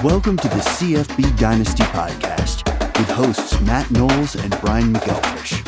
Welcome to the CFB Dynasty Podcast with hosts Matt Knowles and Brian McElfresh.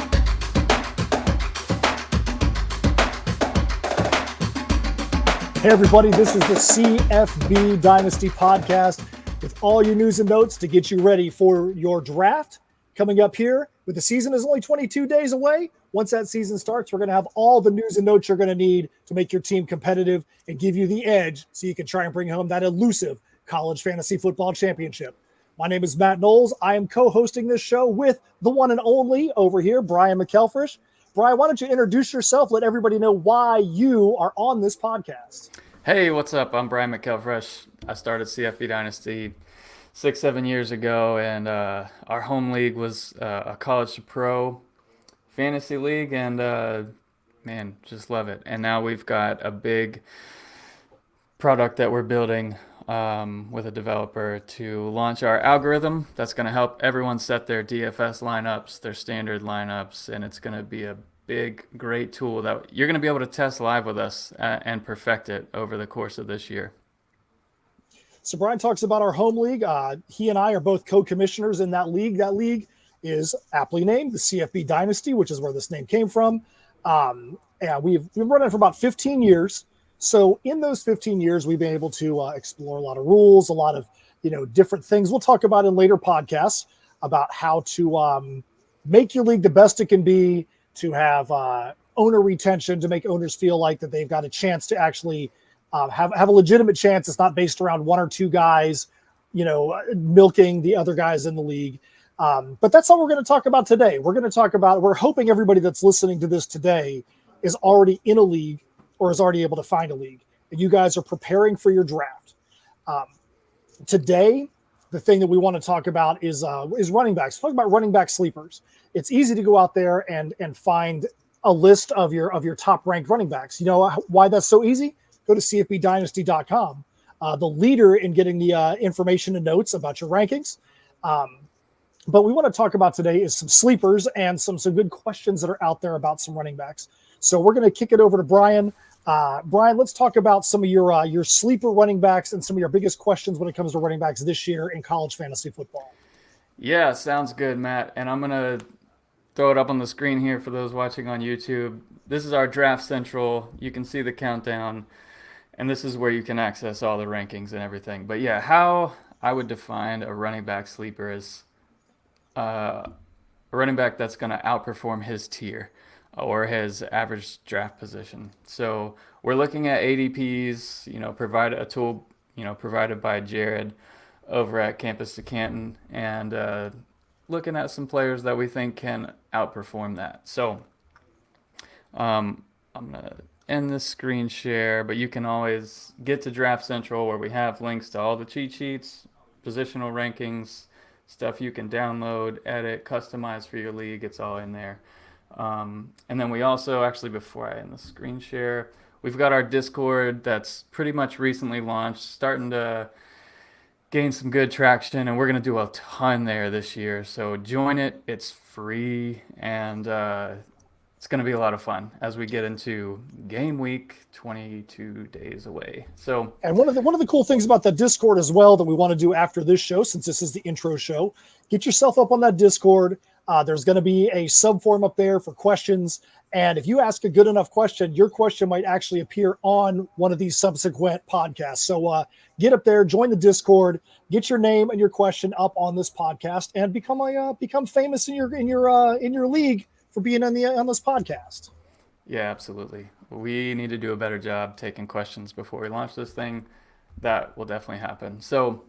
Hey everybody, this is the CFB Dynasty Podcast with all your news and notes to get you ready for your draft coming up here. With the season is only 22 days away. Once that season starts, we're going to have all the news and notes you're going to need to make your team competitive and give you the edge so you can try and bring home that elusive college fantasy football championship. My name is Matt Knowles. I am co-hosting this show with the one and only over here, Brian McElfresh. Brian, why don't you introduce yourself? Let everybody know why you are on this podcast. Hey, what's up? I'm Brian McElfresh. I started CFB Dynasty 6-7 years ago, and our home league was a college to pro fantasy league, and man, just love it. And now we've got a big product that we're building with a developer to launch our algorithm that's going to help everyone set their DFS lineups, their standard lineups, and it's going to be a big, great tool that you're going to be able to test live with us and perfect it over the course of this year. So Brian talks about our home league. He and I are both co-commissioners in that league. That league is aptly named the CFB Dynasty, which is where this name came from. And we've been running for about 15 years. So in those 15 years, we've been able to explore a lot of rules, a lot of different things we'll talk about in later podcasts about how to make your league the best it can be, to have owner retention, to make owners feel like that they've got a chance to actually have a legitimate chance. It's not based around one or two guys, milking the other guys in the league. But that's all we're going to talk about today. We're hoping everybody that's listening to this today is already in a league or is already able to find a league, and you guys are preparing for your draft. Today, the thing that we want to talk about is running backs. Talk about running back sleepers. It's easy to go out there and find a list of your top ranked running backs. You know why that's so easy? Go to cfbdynasty.com. The leader in getting the information and notes about your rankings. But we want to talk about today is some sleepers and some good questions that are out there about some running backs. So we're going to kick it over to Brian. Brian, let's talk about some of your sleeper running backs and some of your biggest questions when it comes to running backs this year in college fantasy football. Yeah, sounds good, Matt. And I'm going to throw it up on the screen here for those watching on YouTube. This is our Draft Central. You can see the countdown, and this is where you can access all the rankings and everything. But yeah, how I would define a running back sleeper is a running back that's going to outperform his tier or his average draft position. So we're looking at ADPs, provide a tool, provided by Jared over at Campus to Canton, and looking at some players that we think can outperform that. So I'm going to end this screen share, but you can always get to Draft Central where we have links to all the cheat sheets, positional rankings, stuff you can download, edit, customize for your league. It's all in there. And then we also, actually, before I end the screen share, we've got our Discord that's pretty much recently launched, starting to gain some good traction, and we're going to do a ton there this year. So join it. It's free, and it's going to be a lot of fun as we get into game week, 22 days away. So, and one of the cool things about that Discord as well that we want to do after this show, since this is the intro show, get yourself up on that Discord. There's going to be a sub-forum up there for questions. And if you ask a good enough question, your question might actually appear on one of these subsequent podcasts. So get up there, join the Discord, get your name and your question up on this podcast, and become famous in your league for being on this podcast. Yeah, absolutely. We need to do a better job taking questions before we launch this thing. That will definitely happen. So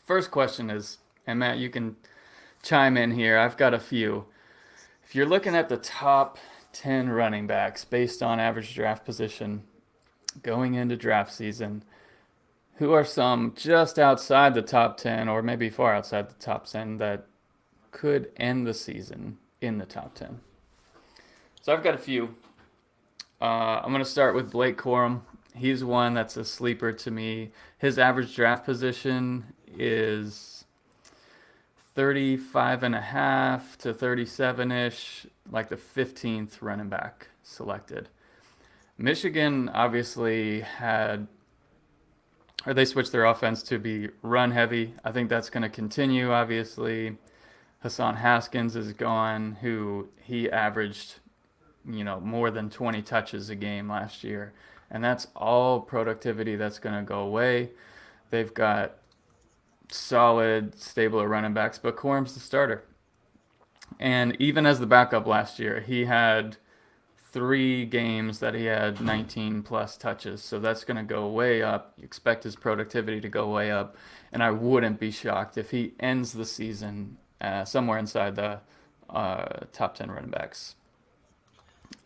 first question is, and Matt, you can chime in here. I've got a few. If you're looking at the top 10 running backs based on average draft position going into draft season, who are some just outside the top 10 or maybe far outside the top 10 that could end the season in the top 10? So I've got a few. I'm going to start with Blake Corum. He's one that's a sleeper to me. His average draft position is 35.5 to 37-ish, like the 15th running back selected. Michigan obviously had or they switched their offense to be run heavy. I think that's going to continue, obviously. Hassan Haskins is gone, who he averaged, more than 20 touches a game last year. And that's all productivity that's going to go away. They've got solid, stable running backs, but Corum's the starter. And even as the backup last year, he had 3 games that he had 19 plus touches. So that's going to go way up. You expect his productivity to go way up. And I wouldn't be shocked if he ends the season somewhere inside the top 10 running backs.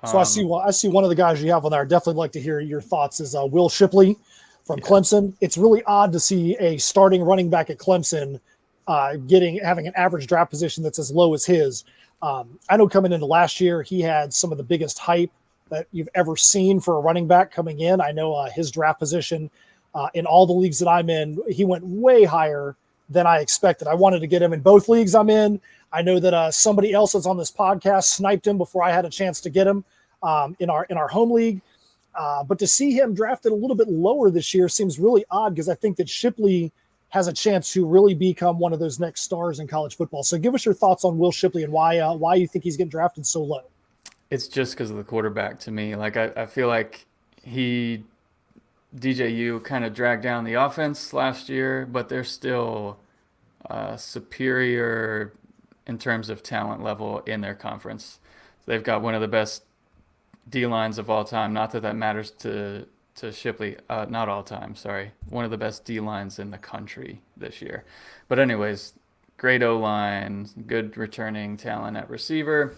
So I see one of the guys you have on there. I'd definitely like to hear your thoughts is Will Shipley from Clemson. It's really odd to see a starting running back at Clemson having an average draft position that's as low as his. I know coming into last year, he had some of the biggest hype that you've ever seen for a running back coming in. I know his draft position in all the leagues that I'm in, he went way higher than I expected. I wanted to get him in both leagues I'm in. I know that somebody else that's on this podcast sniped him before I had a chance to get him in our home league. But to see him drafted a little bit lower this year seems really odd because I think that Shipley has a chance to really become one of those next stars in college football. So give us your thoughts on Will Shipley and why you think he's getting drafted so low. It's just because of the quarterback to me. Like I feel like DJU kind of dragged down the offense last year, but they're still superior in terms of talent level in their conference. They've got one of the best D-lines of all time. Not that matters to Shipley. Not all time, sorry. One of the best D-lines in the country this year. But anyways, great O-line, good returning talent at receiver,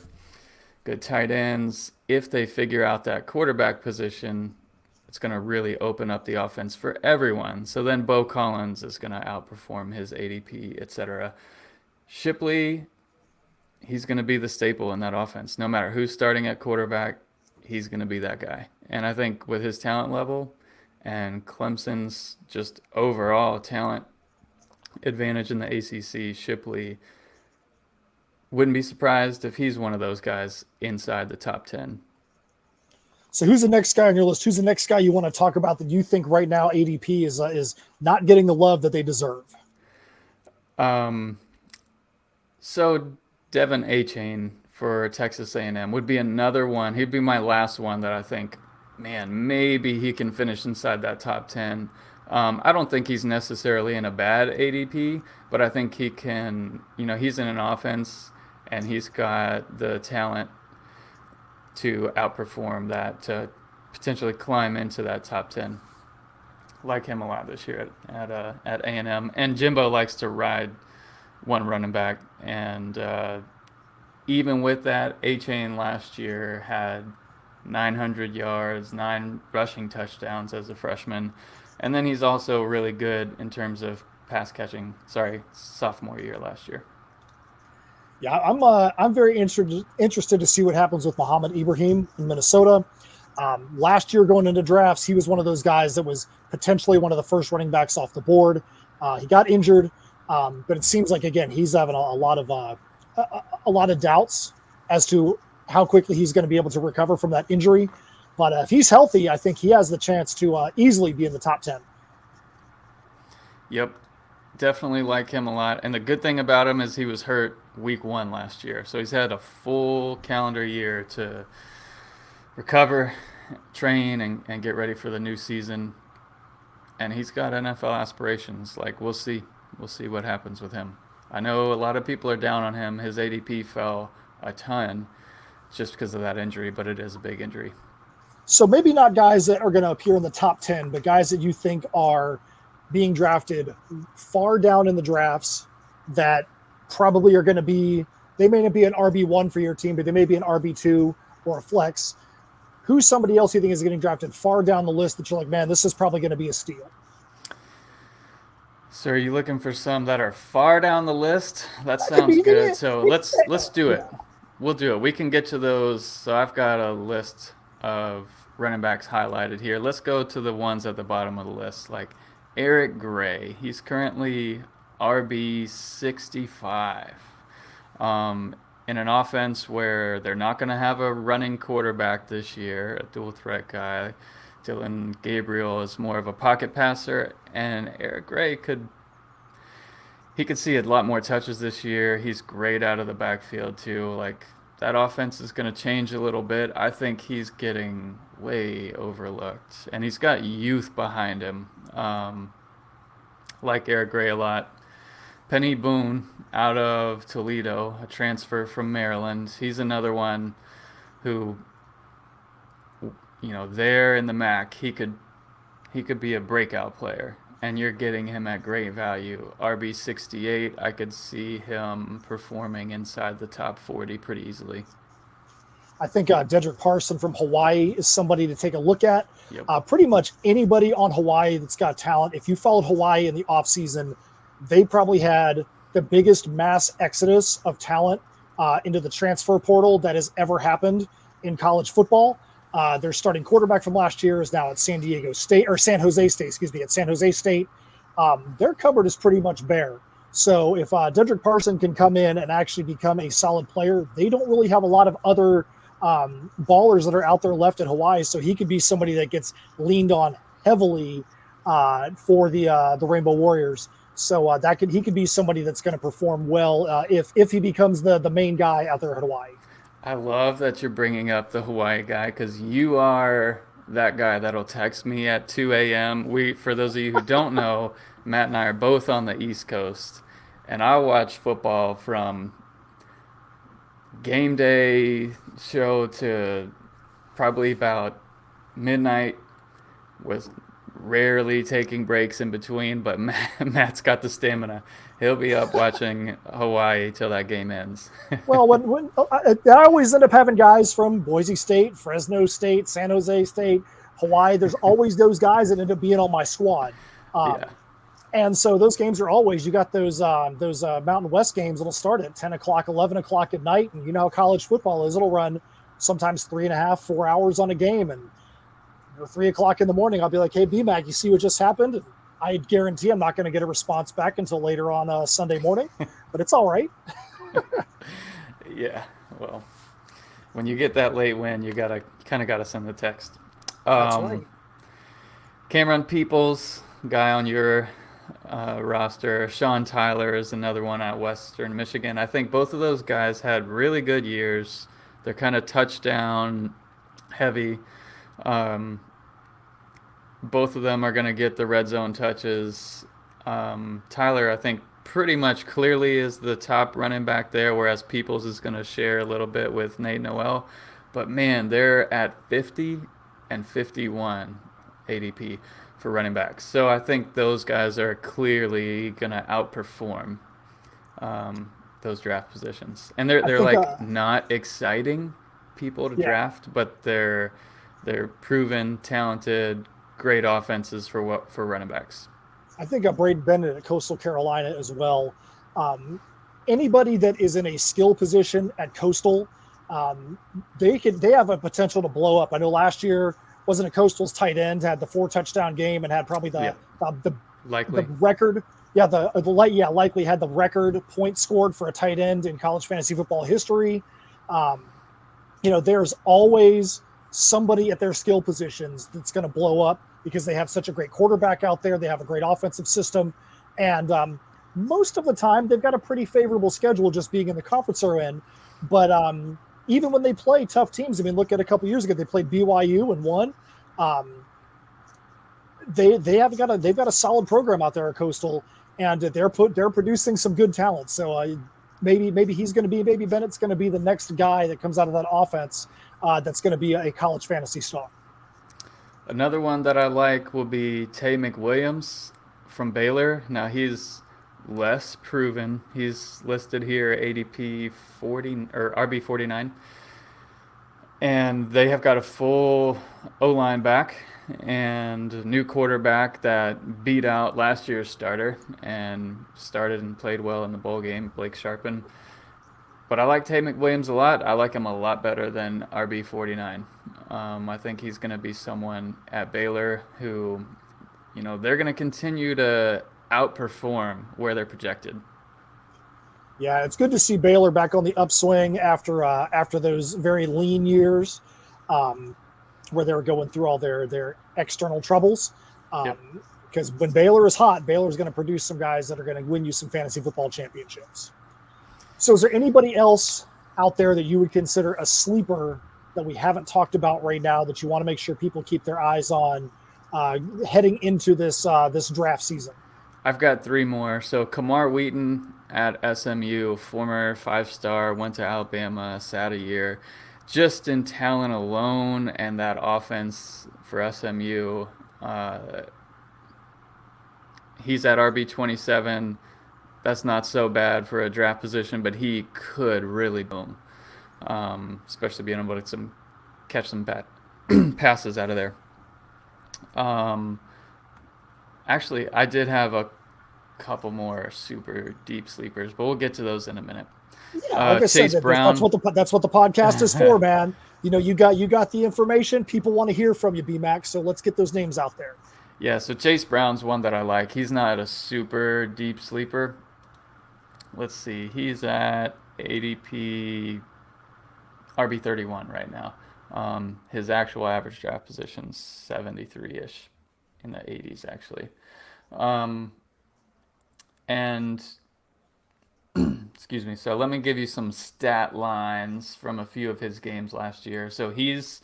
good tight ends. If they figure out that quarterback position, it's going to really open up the offense for everyone. So then Bo Collins is going to outperform his ADP, etc. Shipley, he's going to be the staple in that offense. No matter who's starting at quarterback, he's going to be that guy. And I think with his talent level and Clemson's just overall talent advantage in the ACC, Shipley wouldn't be surprised if he's one of those guys inside the top 10. So who's the next guy on your list? Who's the next guy you want to talk about that you think right now ADP is not getting the love that they deserve? So Devin Achane for Texas A&M would be another one. He'd be my last one that I think, man, maybe he can finish inside that top 10. I don't think he's necessarily in a bad ADP, but I think he can, he's in an offense and he's got the talent to outperform that, to potentially climb into that top 10. Like him a lot this year at A&M. And Jimbo likes to ride one running back. And even with that, Achane last year had 900 yards, 9 rushing touchdowns as a freshman. And then he's also really good in terms of pass catching. Sophomore year last year. Yeah, I'm very interested to see what happens with Muhammad Ibrahim in Minnesota. Last year going into drafts, he was one of those guys that was potentially one of the first running backs off the board. He got injured, but it seems like, again, he's having a lot of doubts as to how quickly he's going to be able to recover from that injury. But if he's healthy, I think he has the chance to easily be in the top 10. Yep. Definitely like him a lot. And the good thing about him is he was hurt week 1 last year. So he's had a full calendar year to recover, train, and get ready for the new season. And he's got NFL aspirations. We'll see. We'll see what happens with him. I know a lot of people are down on him. His ADP fell a ton just because of that injury, but it is a big injury. So maybe not guys that are going to appear in the top 10, but guys that you think are being drafted far down in the drafts that probably are going to be, they may not be an RB1 for your team, but they may be an RB2 or a flex. Who's somebody else you think is getting drafted far down the list that you're like, man, this is probably going to be a steal? So are you looking for some that are far down the list? That sounds good. So let's do it. We'll do it. We can get to those. So I've got a list of running backs highlighted here. Let's go to the ones at the bottom of the list, like Eric Gray. He's currently RB 65 in an offense where they're not going to have a running quarterback this year, a dual threat guy. Dylan Gabriel is more of a pocket passer, and Eric Gray could see a lot more touches this year. He's great out of the backfield too. Like, that offense is going to change a little bit. I think he's getting way overlooked, and he's got youth behind him. Like Eric Gray a lot. Penny Boone out of Toledo, a transfer from Maryland. He's another one who, there in the MAC, he could be a breakout player, and you're getting him at great value. RB 68, I could see him performing inside the top 40 pretty easily. I think Dedrick Parson from Hawaii is somebody to take a look at. Yep. Pretty much anybody on Hawaii that's got talent. If you followed Hawaii in the offseason, they probably had the biggest mass exodus of talent into the transfer portal that has ever happened in college football. Their starting quarterback from last year is now at San Jose State. At San Jose State. Their cupboard is pretty much bare. So if Dedrick Parson can come in and actually become a solid player, they don't really have a lot of other ballers that are out there left at Hawaii. So he could be somebody that gets leaned on heavily for the Rainbow Warriors. So he could be somebody that's going to perform well if he becomes the main guy out there at Hawaii. I love that you're bringing up the Hawaii guy, because you are that guy that'll text me at 2 a.m. For those of you who don't know, Matt and I are both on the East Coast, and I watch football from game day show to probably about midnight, with rarely taking breaks in between, but Matt's got the stamina. He'll be up watching Hawaii till that game ends. Well, when I always end up having guys from Boise State, Fresno State, San Jose State, Hawaii. There's always those guys that end up being on my squad. And so those games are always, you got those Mountain West games that'll start at 10 o'clock, 11 o'clock at night. And you know how college football is. It'll run sometimes 3.5, 4 hours on a game. And 3 o'clock in the morning, I'll be like, hey, B-Mac, you see what just happened? And I guarantee I'm not going to get a response back until later on Sunday morning, but it's all right. Yeah, well, when you get that late win, you kind of got to send the text. That's right. Cameron Peoples, guy on your roster. Sean Tyler is another one at Western Michigan. I think both of those guys had really good years. They're kind of touchdown heavy. Both of them are going to get the red zone touches. Tyler, I think, pretty much clearly is the top running back there, whereas Peoples is going to share a little bit with Nate Noel. But, man, they're at 50 and 51 ADP for running backs. So I think those guys are clearly going to outperform those draft positions. And they're not exciting people to draft, but they're proven, talented, great offenses for running backs. I think Braden Bennett at Coastal Carolina as well. Anybody that is in a skill position at Coastal, they have a potential to blow up. I know last year wasn't a Coastal's tight end, had the 4-touchdown game and had probably the record. Likely had the record points scored for a tight end in college fantasy football history. There's always somebody at their skill positions that's going to blow up because they have such a great quarterback out there. They have a great offensive system. And most of the time, they've got a pretty favorable schedule just being in the conference they're in. But even when they play tough teams, I mean, look at a couple years ago, they played BYU and won. They've got a solid program out there at Coastal, and they're producing some good talent. So maybe Bennett's going to be the next guy that comes out of that offense that's going to be a college fantasy star. Another one that I like will be Tay McWilliams from Baylor. Now, he's less proven. He's listed here ADP 40 or RB 49. And they have got a full O-line back and a new quarterback that beat out last year's starter and started and played well in the bowl game, Blake Sharpen. But I like Tay McWilliams a lot. I like him a lot better than RB 49. I think he's going to be someone at Baylor who, they're going to continue to outperform where they're projected. Yeah, it's good to see Baylor back on the upswing after those very lean years. where they were going through all their external troubles. Yep. Because when Baylor is hot, Baylor's going to produce some guys that are going to win you some fantasy football championships. So is there anybody else out there that you would consider a sleeper that we haven't talked about right now that you want to make sure people keep their eyes on heading into this draft season? I've got 3 more. So Kamar Wheaton at SMU, former 5-star, went to Alabama, sat a year. Just in talent alone and that offense for SMU, he's at RB27. That's not so bad for a draft position, but he could really boom, especially being able to catch some passes out of there. Actually, I did have a couple more super deep sleepers, but we'll get to those in a minute. Yeah, like I Chase said, Brown. That's what the podcast is for, man. You got the information. People want to hear from you, BMAX. So let's get those names out there. Yeah, so Chase Brown's one that I like. He's not a super deep sleeper. Let's see. He's at ADP RB31 right now. His actual average draft position's 73-ish, in the 80s actually. And excuse me. So let me give you some stat lines from a few of his games last year. So he's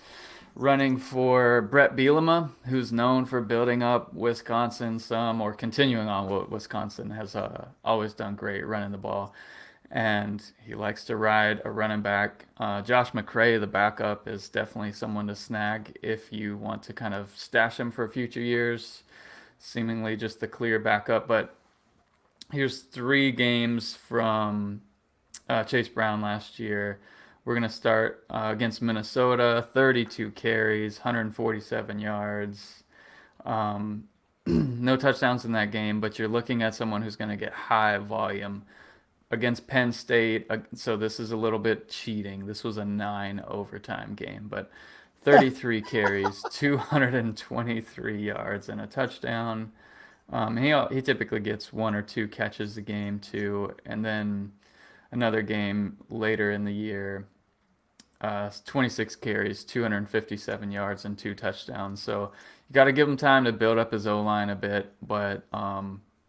running for Brett Bielema, who's known for building up Wisconsin some, or continuing on what Wisconsin has always done great, running the ball. And he likes to ride a running back. Josh McCray, the backup, is definitely someone to snag if you want to kind of stash him for future years. Seemingly just the clear backup. But here's 3 games from Chase Brown last year. We're going to start against Minnesota, 32 carries, 147 yards. No touchdowns in that game, but you're looking at someone who's going to get high volume. Against Penn State, so this is a little bit cheating. This was a 9 overtime game, but 33 carries, 223 yards, and a touchdown. He typically gets 1 or 2 catches a game too, and then another game later in the year, 26 carries, 257 yards, and 2 touchdowns. So you got to give him time to build up his O-line a bit, but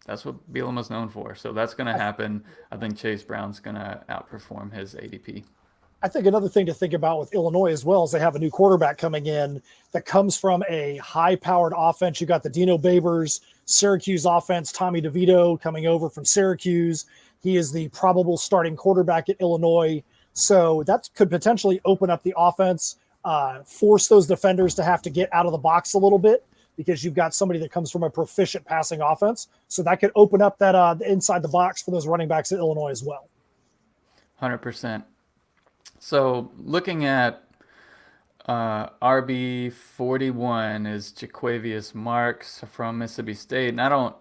that's what Bielema's known for. So that's going to happen. I think Chase Brown's going to outperform his ADP. I think another thing to think about with Illinois as well is they have a new quarterback coming in that comes from a high-powered offense. You got the Dino Babers, Syracuse offense, Tommy DeVito coming over from Syracuse. He is the probable starting quarterback at Illinois. So that could potentially open up the offense, force those defenders to have to get out of the box a little bit, because you've got somebody that comes from a proficient passing offense. So that could open up that inside the box for those running backs at Illinois as well. 100%. So looking at RB41 is Jacquavious Marks from Mississippi State. And I don't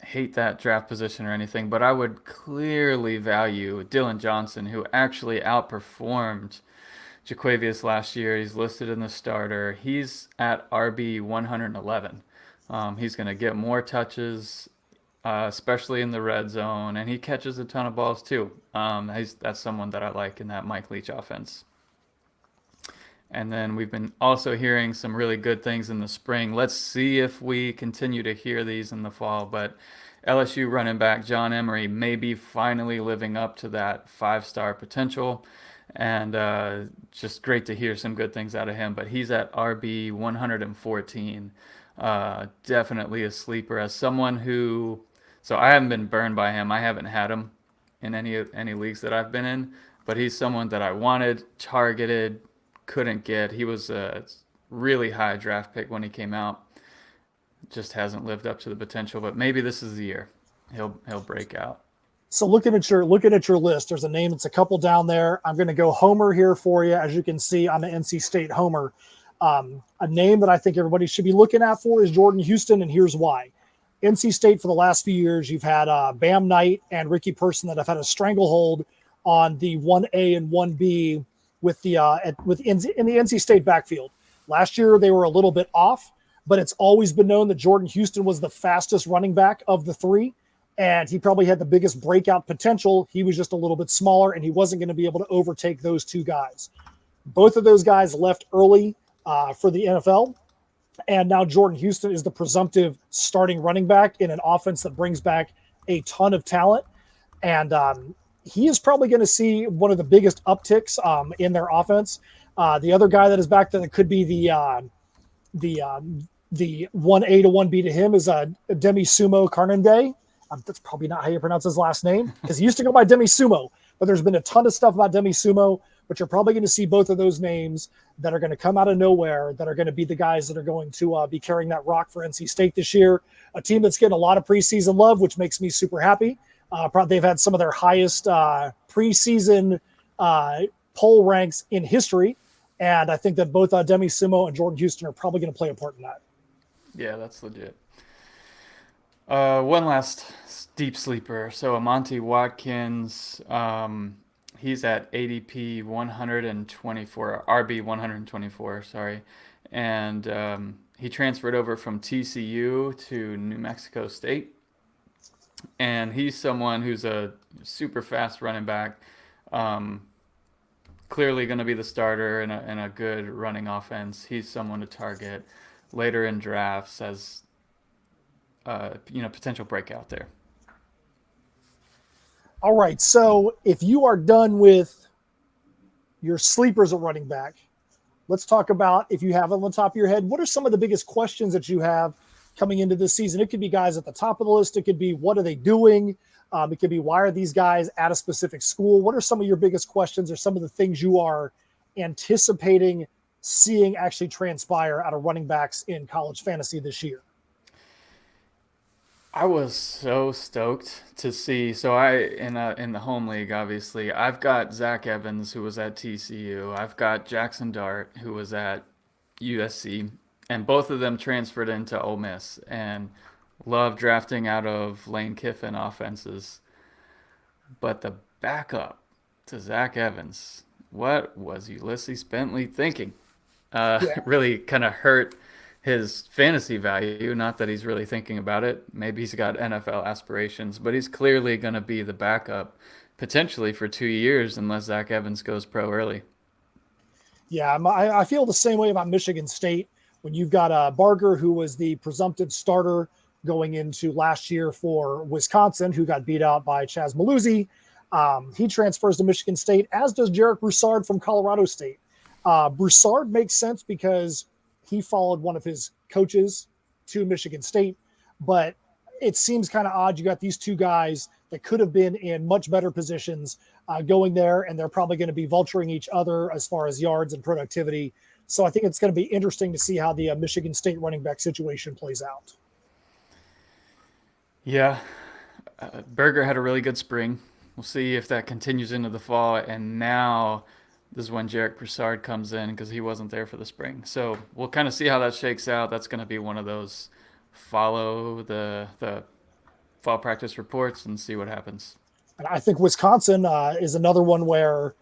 hate that draft position or anything, but I would clearly value Dylan Johnson, who actually outperformed Jacquavious last year. He's listed in the starter. He's at RB 111. He's going to get more touches, especially in the red zone, and he catches a ton of balls too. That's someone that I like in that Mike Leach offense. And then we've been also hearing some really good things in the spring. Let's see if we continue to hear these in the fall. But LSU running back John Emery may be finally living up to that 5-star potential. And just great to hear some good things out of him. But he's at RB 114. Definitely a sleeper. As someone who, so I haven't been burned by him. I haven't had him in any leagues that I've been in. But he's someone that I wanted, targeted, couldn't get. He was a really high draft pick when he came out. Just hasn't lived up to the potential. But maybe this is the year he'll break out. So looking at your list, there's a name that's a couple down there. I'm going to go Homer here for you. As you can see, I'm an NC State Homer. A name that I think everybody should be looking at for is Jordan Houston, and here's why. NC State for the last few years, you've had Bam Knight and Ricky Person that have had a stranglehold on the 1A and 1B with the in the NC State backfield. Last year they were a little bit off, but it's always been known that Jordan Houston was the fastest running back of the 3. And he probably had the biggest breakout potential. He was just a little bit smaller, and he wasn't going to be able to overtake those 2 guys. Both of those guys left early. for the NFL. And now Jordan Houston is the presumptive starting running back in an offense that brings back a ton of talent. And he is probably going to see one of the biggest upticks in their offense. The other guy that is back there that could be the 1A to 1B to him is Demi Sumo Carnende. That's probably not how you pronounce his last name, because he used to go by Demi Sumo. But there's been a ton of stuff about Demi Sumo, but you're probably going to see both of those names that are going to come out of nowhere, that are going to be the guys that are going to be carrying that rock for NC State this year. A team that's getting a lot of preseason love, which makes me super happy. They've had some of their highest preseason poll ranks in history. And I think that both Demi Sumo and Jordan Houston are probably going to play a part in that. Yeah, that's legit. One last deep sleeper. So Amante Watkins, he's at ADP 124, RB 124, sorry. And he transferred over from TCU to New Mexico State. And he's someone who's a super fast running back. Clearly going to be the starter in a good running offense. He's someone to target later in drafts as potential breakout there. All right, so if you are done with your sleepers at running back, let's talk about, if you have on the top of your head, what are some of the biggest questions that you have coming into this season? It could be guys at the top of the list. It could be, what are they doing? It could be, why are these guys at a specific school? What are some of your biggest questions, or some of the things you are anticipating seeing actually transpire out of running backs in college fantasy this year? I was so stoked to see. So in the home league, obviously, I've got Zach Evans, who was at TCU. I've got Jackson Dart, who was at USC, and both of them transferred into Ole Miss. And love drafting out of Lane Kiffin offenses. But the backup to Zach Evans, what was Ulysses Bentley thinking? Really kind of hurt his fantasy value. Not that he's really thinking about it. Maybe he's got NFL aspirations, but he's clearly going to be the backup potentially for 2 years unless Zach Evans goes pro early. Yeah, I feel the same way about Michigan State. When you've got Barger, who was the presumptive starter going into last year for Wisconsin, who got beat out by Chaz Maluzzi. He transfers to Michigan State, as does Jarek Broussard from Colorado State. Broussard makes sense because he followed one of his coaches to Michigan State, but it seems kind of odd. You got these two guys that could have been in much better positions going there, and they're probably going to be vulturing each other as far as yards and productivity. So I think it's going to be interesting to see how the Michigan State running back situation plays out. Yeah, Berger had a really good spring. We'll see if that continues into the fall. And now this is when Jarek Broussard comes in because he wasn't there for the spring. So we'll kind of see how that shakes out. That's going to be one of those follow the fall practice reports and see what happens. And I think Wisconsin is another one where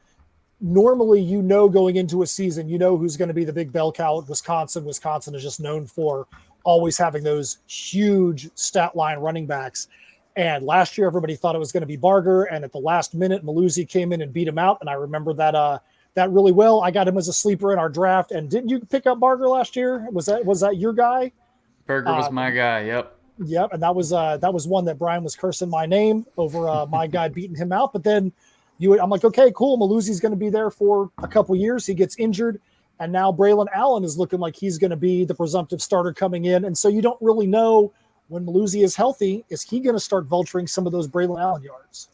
normally, going into a season, who's going to be the big bell cow at Wisconsin. Wisconsin is just known for always having those huge stat line running backs. And last year, everybody thought it was going to be Barger. And at the last minute, Maluzzi came in and beat him out. And I remember that really well. I got him as a sleeper in our draft. And didn't you pick up Barger last year? Was that your guy? Berger was my guy. Yep. Yep. And that was one that Brian was cursing my name over my guy beating him out. But then I'm like, okay, cool. Maluzzi's going to be there for a couple years. He gets injured. And now Braylon Allen is looking like he's going to be the presumptive starter coming in. And so you don't really know when Maluzzi is healthy, is he going to start vulturing some of those Braylon Allen yards?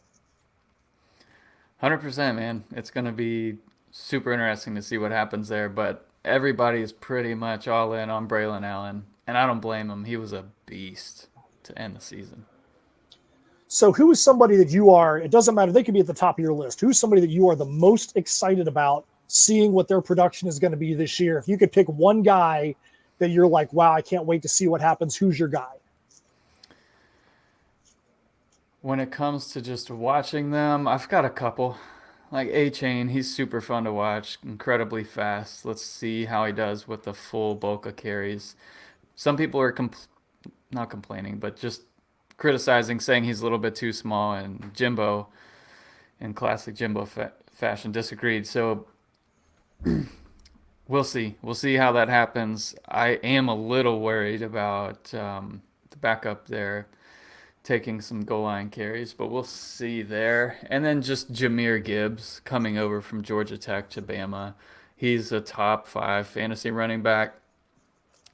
100%, man. It's going to be super interesting to see what happens there. But everybody is pretty much all in on Braylon Allen. And I don't blame him. He was a beast to end the season. So who is somebody that you are, it doesn't matter, they could be at the top of your list. Who's somebody that you are the most excited about seeing what their production is going to be this year? If you could pick one guy that you're like, wow, I can't wait to see what happens, who's your guy? When it comes to just watching them, I've got a couple. Like A-Chain, he's super fun to watch, incredibly fast. Let's see how he does with the full bulk of carries. Some people are not complaining, but just criticizing, saying he's a little bit too small, and Jimbo, in classic Jimbo fashion, disagreed. So We'll see. We'll see how that happens. I am a little worried about the backup there taking some goal line carries, but we'll see there. And then just Jamir Gibbs coming over from Georgia Tech to Bama. He's a top 5 fantasy running back.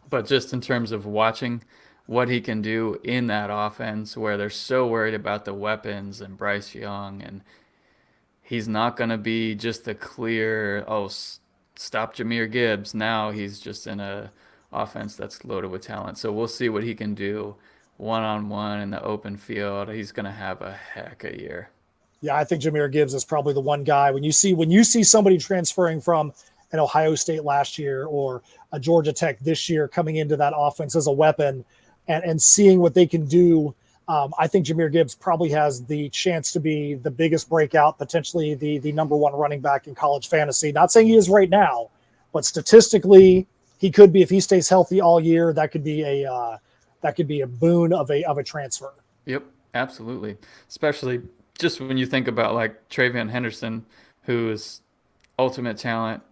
But just in terms of watching what he can do in that offense where they're so worried about the weapons and Bryce Young, and he's not going to be just the clear, stop Jamir Gibbs. Now he's just in a offense that's loaded with talent. So we'll see what he can do one-on-one in the open field. He's going to have a heck of a year. Yeah, I think Jamir Gibbs is probably the one guy when you see somebody transferring from an Ohio State last year or a Georgia Tech this year coming into that offense as a weapon and seeing what they can do. I think Jamir Gibbs probably has the chance to be the biggest breakout, potentially the number 1 running back in college fantasy. Not saying he is right now, but statistically he could be if he stays healthy all year. That could be a boon of a transfer. Yep, absolutely. Especially just when you think about like Trayvon Henderson, who is ultimate talent.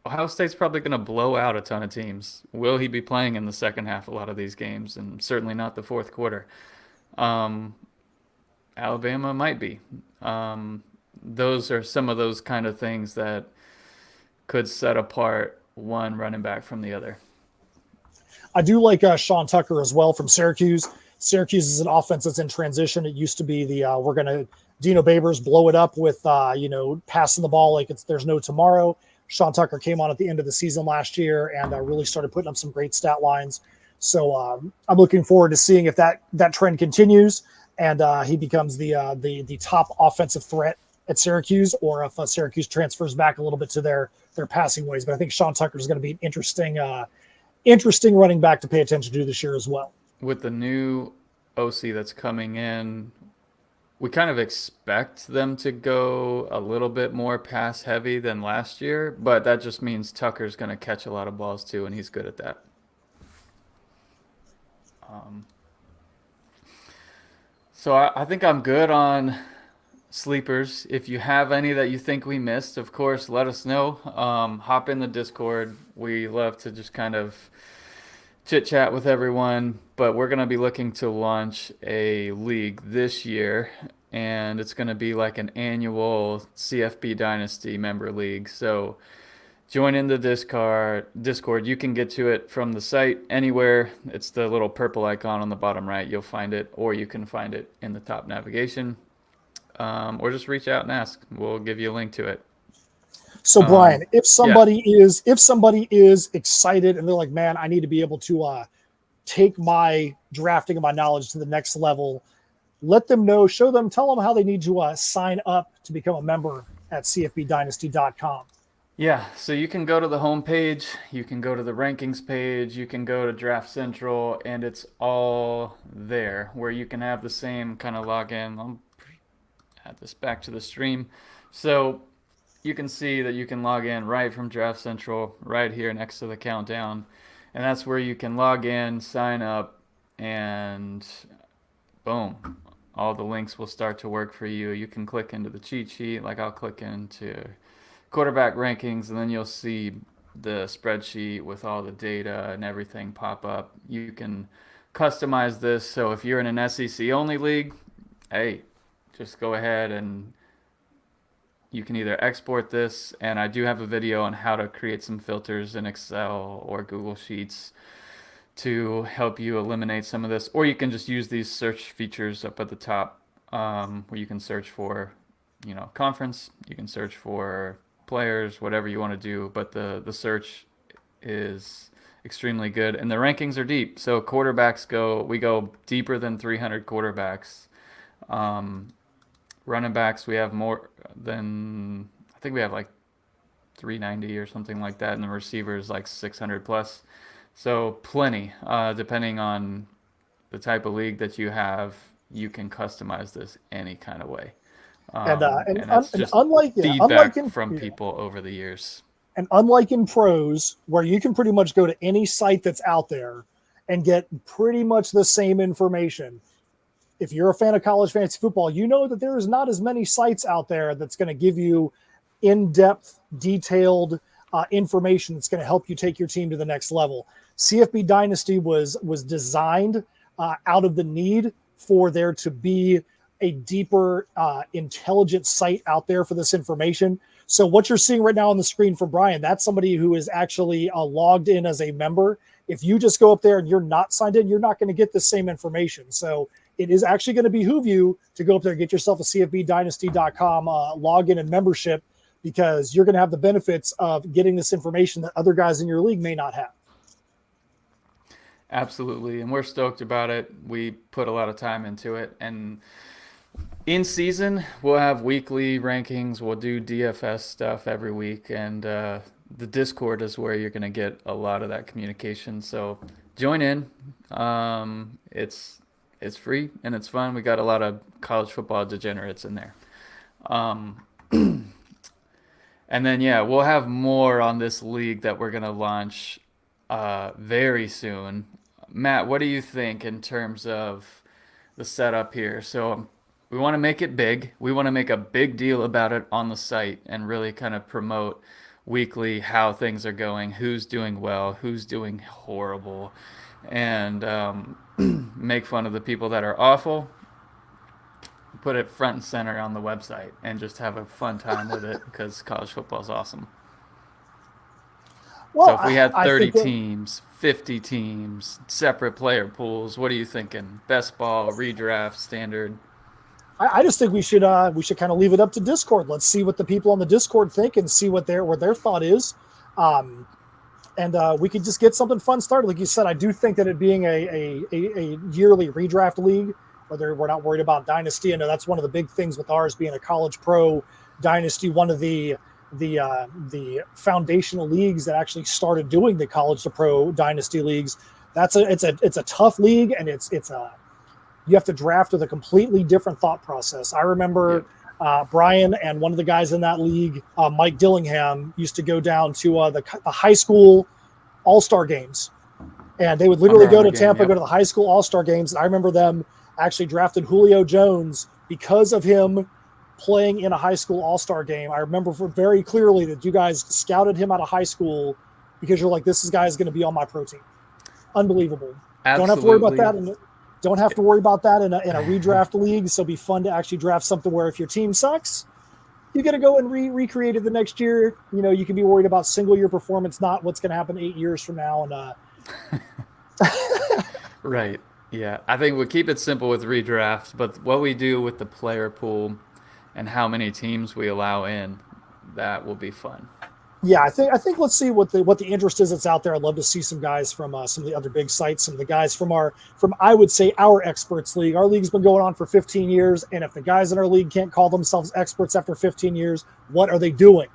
Ohio State's probably going to blow out a ton of teams. Will he be playing in the second half a lot of these games, and certainly not the fourth quarter? Alabama might be. Those are some of those kind of things that could set apart one running back from the other. I do like Sean Tucker as well from Syracuse. Syracuse is an offense that's in transition. It used to be we're going to Dino Babers blow it up with passing the ball like there's no tomorrow. Sean Tucker came on at the end of the season last year and really started putting up some great stat lines. So I'm looking forward to seeing if that trend continues and he becomes the top offensive threat at Syracuse, or if Syracuse transfers back a little bit to their passing ways. But I think Sean Tucker is going to be an interesting running back to pay attention to this year as well. With the new OC that's coming in, we kind of expect them to go a little bit more pass heavy than last year, but that just means Tucker's going to catch a lot of balls too, and he's good at that. So I think I'm good on sleepers. If you have any that you think we missed, of course, let us know. Hop in the Discord. We love to just kind of chit chat with everyone, but we're going to be looking to launch a league this year, and it's going to be like an annual CFB Dynasty member league. So join in the Discord. You can get to it from the site anywhere. It's the little purple icon on the bottom right. You'll find it, or you can find it in the top navigation, or just reach out and ask. We'll give you a link to it. So Brian, if somebody is excited and they're like, man, I need to be able to take my drafting and my knowledge to the next level, let them know, show them, tell them how they need to sign up to become a member at cfbdynasty.com. Yeah, so you can go to the homepage, you can go to the rankings page, you can go to Draft Central, and it's all there where you can have the same kind of login. I'll add this back to the stream. So you can see that you can log in right from Draft Central, right here next to the countdown. And that's where you can log in, sign up, and boom, all the links will start to work for you. You can click into the cheat sheet, like I'll click into quarterback rankings, and then you'll see the spreadsheet with all the data and everything pop up. You can customize this. So if you're in an SEC only league, hey, just go ahead and you can either export this, and I do have a video on how to create some filters in Excel or Google Sheets to help you eliminate some of this, or you can just use these search features up at the top where you can search for, conference, you can search for players, whatever you want to do, but the search is extremely good, and the rankings are deep. So we go deeper than 300 quarterbacks. Running backs, we have more than, I think we have like 390 or something like that, and the receivers like 600 plus. So plenty. Depending on the type of league that you have, you can customize this any kind of way. And that's just feedback from people over the years. And unlike in pros, where you can pretty much go to any site that's out there and get pretty much the same information, if you're a fan of college fantasy football, you know that there is not as many sites out there that's going to give you in-depth, detailed information that's going to help you take your team to the next level. CFB Dynasty was designed out of the need for there to be a deeper, intelligent site out there for this information. So what you're seeing right now on the screen for Brian, that's somebody who is actually logged in as a member. If you just go up there and you're not signed in, you're not going to get the same information. So it is actually going to behoove you to go up there and get yourself a cfbdynasty.com login and membership, because you're going to have the benefits of getting this information that other guys in your league may not have. Absolutely. And we're stoked about it. We put a lot of time into it. And in season, we'll have weekly rankings. We'll do DFS stuff every week. And the Discord is where you're going to get a lot of that communication. So join in. It's free and it's fun. We got a lot of college football degenerates in there. And then, yeah, we'll have more on this league that we're going to launch very soon. Matt, what do you think in terms of the setup here? So we want to make it big. We want to make a big deal about it on the site and really kind of promote weekly how things are going, who's doing well, who's doing horrible, and make fun of the people that are awful. Put it front and center on the website and just have a fun time with it, because college football is awesome. Well, so if we had 30 think teams, 50 teams, separate player pools, what are you thinking? Best ball, redraft, standard? I just think we should kind of leave it up to Discord. Let's see what the people on the Discord think and see what their thought is. And we could just get something fun started. Like you said, I do think that it being a yearly redraft league, whether we're not worried about dynasty. I know that's one of the big things with ours being a college pro dynasty. One of the foundational leagues that actually started doing the college to pro dynasty leagues. It's a tough league, and you have to draft with a completely different thought process. I remember Brian and one of the guys in that league, Mike Dillingham, used to go down to the high school all-star games, and they would literally go to Tampa, go to the high school all-star games. And I remember them actually drafted Julio Jones because of him playing in a high school all-star game. I remember very clearly that you guys scouted him out of high school because you're like, this guy is going to be on my pro team. Unbelievable. Absolutely. Don't have to worry about that. Don't have to worry about that in a redraft league. So it'll be fun to actually draft something where if your team sucks, you got to go and recreate it the next year. You know, you can be worried about single year performance, not what's going to happen 8 years from now. And Right. Yeah. I think we'll keep it simple with redraft, but what we do with the player pool and how many teams we allow in, that will be fun. Yeah, I think let's see what the interest is that's out there. I'd love to see some guys from some of the other big sites, some of the guys from I would say our experts league. Our league's been going on for 15 years, and if the guys in our league can't call themselves experts after 15 years, what are they doing?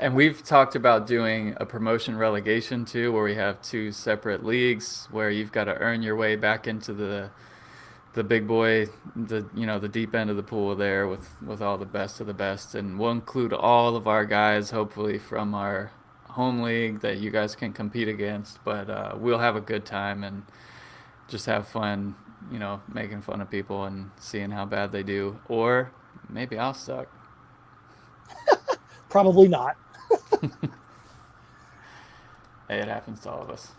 And we've talked about doing a promotion relegation too, where we have two separate leagues where you've got to earn your way back into the big boy, the deep end of the pool there with all the best of the best. And we'll include all of our guys, hopefully from our home league that you guys can compete against. But we'll have a good time and just have fun, making fun of people and seeing how bad they do. Or maybe I'll suck. Probably not. Hey, it happens to all of us.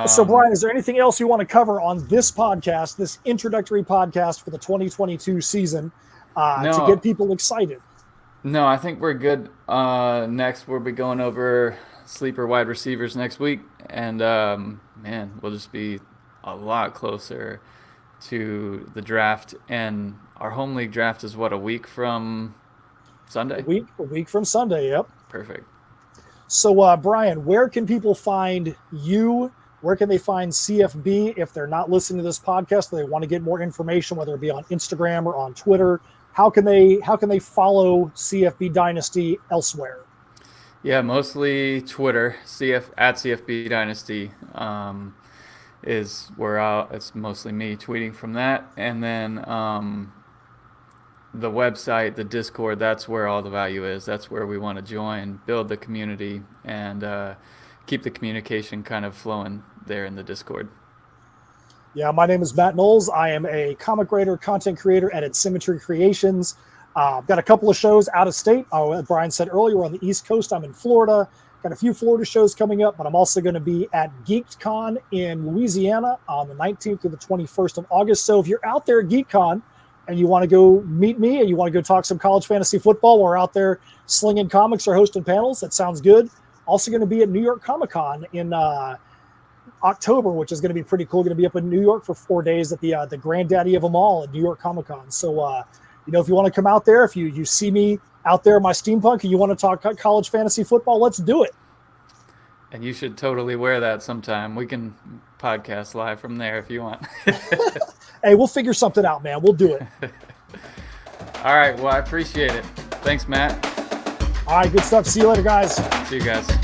So, Brian, is there anything else you want to cover on this podcast, this introductory podcast for the 2022 season to get people excited? No, I think we're good. Next, we'll be going over sleeper wide receivers next week. And, we'll just be a lot closer to the draft. And our home league draft is, a week from Sunday? A week from Sunday, yep. Perfect. So, Brian, where can people find you? Where can they find CFB if they're not listening to this podcast? They want to get more information, whether it be on Instagram or on Twitter. How can they follow CFB Dynasty elsewhere? Yeah, mostly Twitter. At CFB Dynasty is where it's mostly me tweeting from that, and then the website, the Discord. That's where all the value is. That's where we want to join, build the community, and keep the communication kind of flowing there in the Discord. Yeah, my name is Matt Knowles. I am a comic writer, content creator at Symmetry Creations. I've got a couple of shows out of state. As Brian said earlier, we're on the East Coast. I'm in Florida. Got a few Florida shows coming up, but I'm also going to be at GeekCon in Louisiana on the 19th through the 21st of August. So if you're out there at GeekCon and you want to go meet me and you want to go talk some college fantasy football, or out there slinging comics or hosting panels, that sounds good. Also going to be at New York Comic Con in October, which is going to be pretty cool. Going to be up in New York for 4 days at the granddaddy of them all at New York Comic Con. So, if you want to come out there, if you see me out there in my steampunk and you want to talk college fantasy football, let's do it. And you should totally wear that sometime. We can podcast live from there if you want. Hey, we'll figure something out, man. We'll do it. All right. Well, I appreciate it. Thanks, Matt. All right, good stuff. See you later, guys. See you guys.